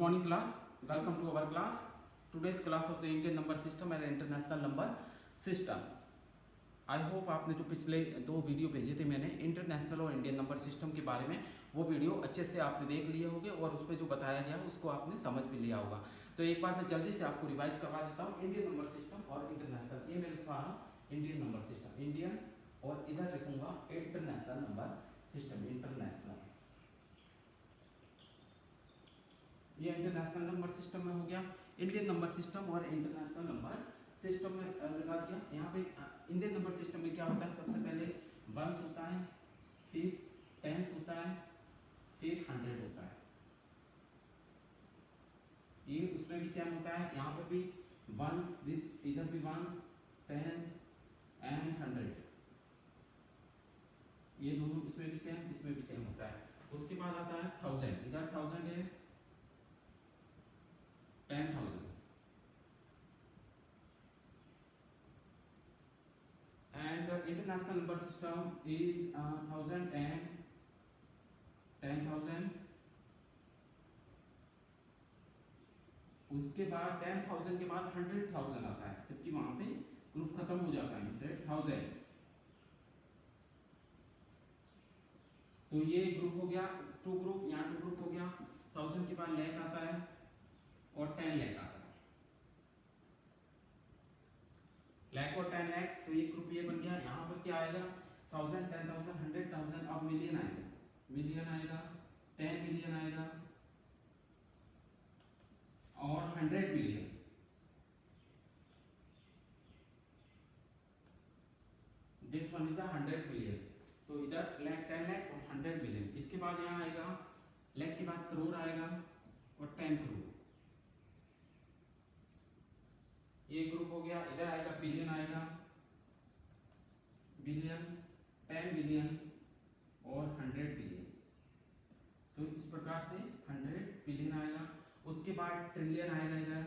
morning class. Welcome to our class. Today's class of the Indian number system and international number system. I hope आपने जो पिछले दो video भेजे थे मैंने इंटरनेशनल और इंडियन नंबर सिस्टम के बारे में, वो वीडियो अच्छे से आपने देख लिए होंगे और उस पर जो बताया गया उसको आपने समझ भी लिया होगा। तो एक बार मैं जल्दी से आपको रिवाइज करवा देता हूँ। इंडियन नंबर सिस्टम और इंटरनेशनल, ये मैं लिख पा रहा हूँ इंडियन नंबर सिस्टम, इंडियन, और इधर लिखूंगा इंटरनेशनल नंबर सिस्टम, इंटरनेशनल। ये इंटरनेशनल नंबर सिस्टम में हो गया। इंडियन नंबर सिस्टम और इंटरनेशनल नंबर सिस्टम में लगा दिया। यहाँ पे इंडियन नंबर सिस्टम में क्या होता है, सबसे पहले वंस होता है, फिर टेंस होता है, फिर 100 होता है। ये उसमें भी सेम होता है, यहाँ पर भी वंस, दिस इधर भी वंस, टेंस एंड 100, ये दोनों इसमें भी सेम, इसमें भी सेम होता है। उसके बाद आता है 1000, इधर 1000 है, 10,000 and international number system is 1000 and 10,000। उसके बाद 10,000 के बाद 100,000 आता है, जबकि वहां पे ग्रुप खत्म हो जाता है 100,000। तो ये ग्रुप हो गया, टू ग्रुप, यहाँ टू ग्रुप हो गया। 1000 के बाद लैख आता है और 10 लैख आता है, लैख और 10 लैख, तो ये ग्रुप ये बन गया। यहाँ पर क्या आएगा, 1000, 10,000, 100,000, अब मिलियन आएगा, मिलियन आएगा, 10 मिलियन आएगा और 100 million. This one is the 100 million. तो इधर लैख, 10 लैख और 100 मिलियन। इसके बाद यहाँ आएगा लैख के बाद करोड़ आएगा और 10 करोड़, ये ग्रुप हो गया। इधर आएगा बिलियन, आएगा बिलियन, 10 बिलियन और 100 बिलियन। तो इस प्रकार से 100 बिलियन आएगा। उसके बाद ट्रिलियन आएगा, इधर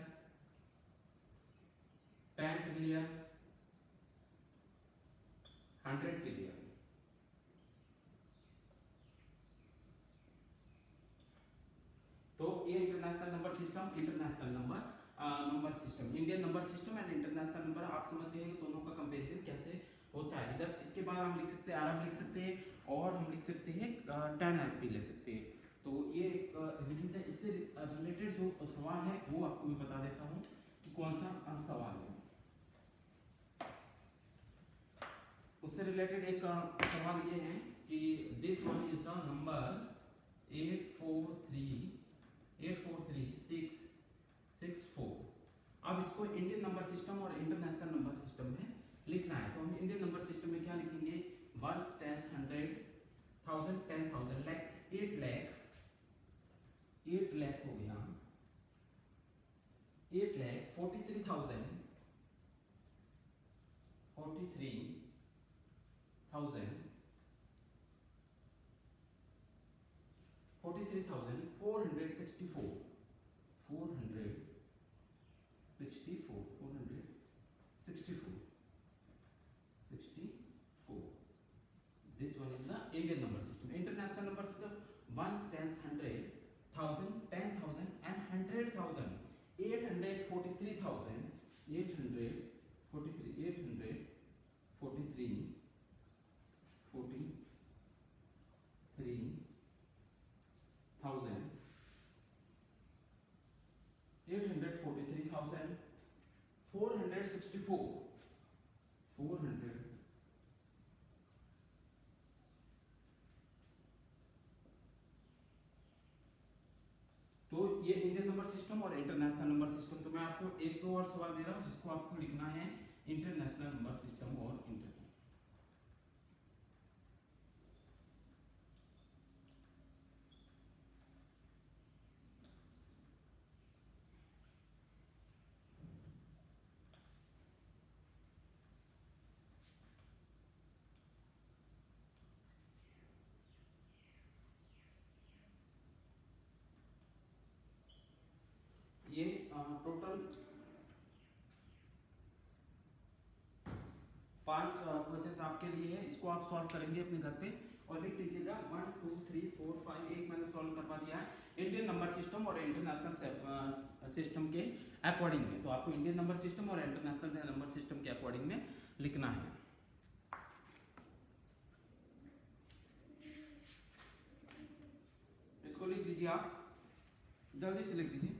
10 ट्रिलियन, 100 ट्रिलियन। तो ये international number system, international number system, Indian number system and international number, आप समझ गए दोनों का कंपैरिजन कैसे होता है। इधर इसके बाद हम लिख सकते हैं अरब, लिख सकते हैं, और हम लिख सकते हैं 10 अरब भी लिख सकते हैं। तो ये इससे रिलेटेड जो सवाल है वो आपको मैं बता देता हूँ कि कौन सा सवाल है। उससे रिलेटेड एक सवाल ये है कि this one is the number 843664। अब इसको इंडियन नंबर सिस्टम और इंटरनेशनल नंबर सिस्टम में लिखना है। तो हम इंडियन नंबर सिस्टम में क्या लिखेंगे, वंस, टेंस, 100, 1000, 10,000, लैख, 8 लैख, 8 लैख हो गया, 8 lakh, 43,000, 43,000, 43,464, 464, 464, 64। This one is the Indian number system. International number system, ones, tens, 100, 1000, 10,000 and 100,000, 843,000, 843, 843, 43,000, 843,464, 400, तो ये इंडियन नंबर सिस्टम और इंटरनेशनल नंबर सिस्टम। तो मैं आपको एक दो और सवाल दे रहा हूँ जिसको आपको लिखना है इंटरनेशनल नंबर सिस्टम और इंटरनेशनल। ये टोटल 5 क्वेश्चन आपके लिए है, इसको आप सॉल्व करेंगे अपने घर पे और लिख लीजिएगा 1 2 3 4 5। एक मैंने सॉल्व करवा दिया है इंडियन नंबर सिस्टम और इंटरनेशनल सिस्टम के अकॉर्डिंग में। तो आपको इंडियन नंबर सिस्टम और इंटरनेशनल नंबर सिस्टम के अकॉर्डिंग में लिखना है। इसको लिख दीजिए, आप जल्दी से लिख दीजिए।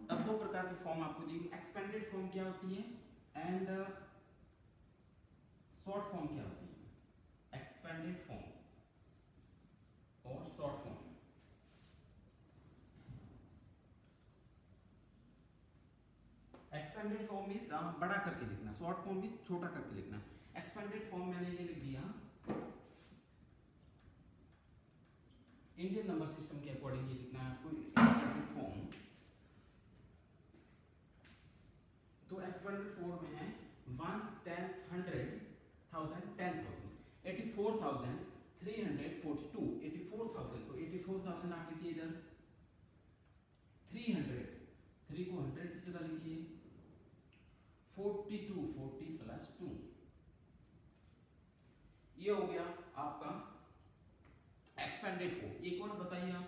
अब दो प्रकार की फॉर्म आपको दी, एक्सपेंडेड फॉर्म क्या होती है एंड शॉर्ट फॉर्म क्या होती है। एक्सपेंडेड फॉर्म और short form. Expanded form means बड़ा करके लिखना, शॉर्ट फॉर्म मींस छोटा करके लिखना। एक्सपेंडेड फॉर्म मैंने ये लिख दिया इंडियन नंबर सिस्टम के अकॉर्डिंग, ये लिखना है आपको एक्सपेंडेड फॉर्म। तो एक्सपेंडेड फॉर्म में है 1 10 100 1000 10,000 84,342 84,000। तो 84,000 आप लिखिए इधर, 300 3 को 100 की जगह लिखिए, 42 40 प्लस 2। ये हो गया आपका एक्सपेंडेड फॉर्म। एक और बताइए आप,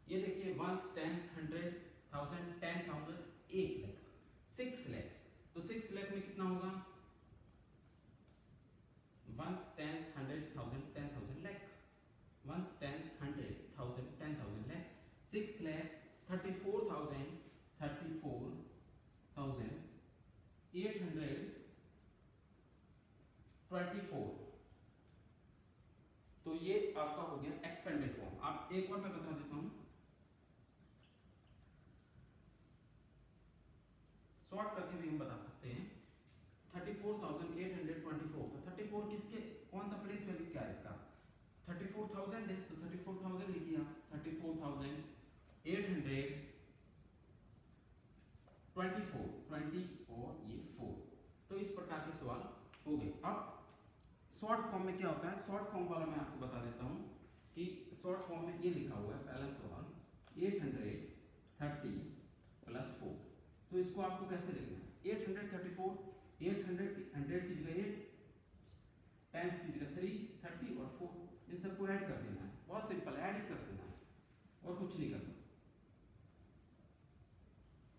ये देखिए 1 10 100 1000 10,000 1 लाख 6 लाख। तो 6 लाख में कितना होगा, 1 10 100 1000 10,000 लाख, 1 10 100 1000 10,000 लाख, 6 लाख 34,824। तो ये आपका हो गया एक्सपेंडेड फॉर्म। आप एक और मैं बता देता हूं, शॉर्ट करके भी हम बता सकते हैं। 34,824। तो 34 किसके कौन सा प्लेस वैल्यू क्या है इसका, 34,000 है तो 34,000 लिखिए आप, 34,824 20 और ये 4। तो इस प्रकार के सवाल हो गए। अब शॉर्ट फॉर्म में क्या होता है, शॉर्ट फॉर्म वाला मैं आपको बता देता हूं कि शॉर्ट फॉर्म में ये लिखा हुआ है पहला सवाल 830 प्लस 4। तो इसको आपको कैसे लिखना है, 834 800 100 की जगह 8 10 की जगह 3 30 और 4, इन सबको ऐड कर देना है। बहुत सिंपल, ऐड कर देना है और कुछ नहीं करना।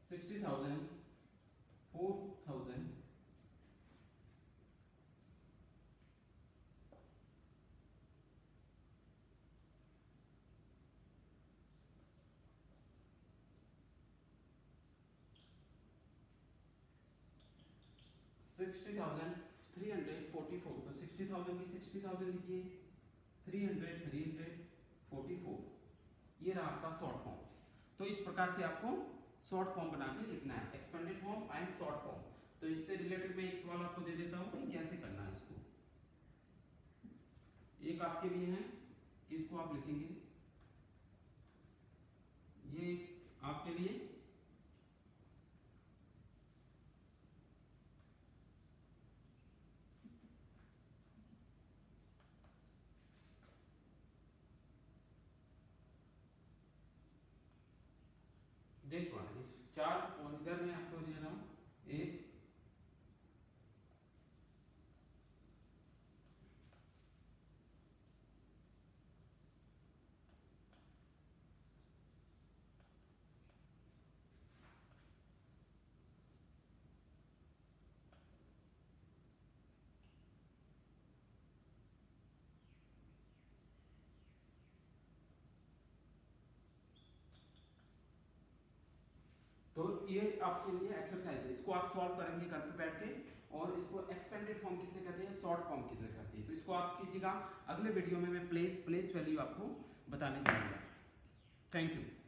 60,000 4,000 60,344। तो 60,000 की 60,000 लिखिए, 300 344। ये रहा आपका शॉर्ट फॉर्म। तो इस प्रकार से आपको शॉर्ट फॉर्म बना के लिखना है, expanded form and short form. तो इससे रिलेटेड मैं एक सवाल आपको दे देता हूं कि कैसे करना है इसको। एक आपके लिए है कि इसको आप लिखेंगे, ये आपके लिए दिस वन, इस 4 और इधर मैं आपको दे रहा हूं एक तो ये आपके लिए एक्सरसाइज है, इसको आप सॉल्व करेंगे घर पे बैठ के। और इसको एक्सपेंडेड फॉर्म किसे कहते हैं, शॉर्ट फॉर्म किसे कहते हैं, तो इसको आप कीजिएगा। अगले वीडियो में मैं प्लेस वैल्यू आपको बताने जाऊंगा। Thank you.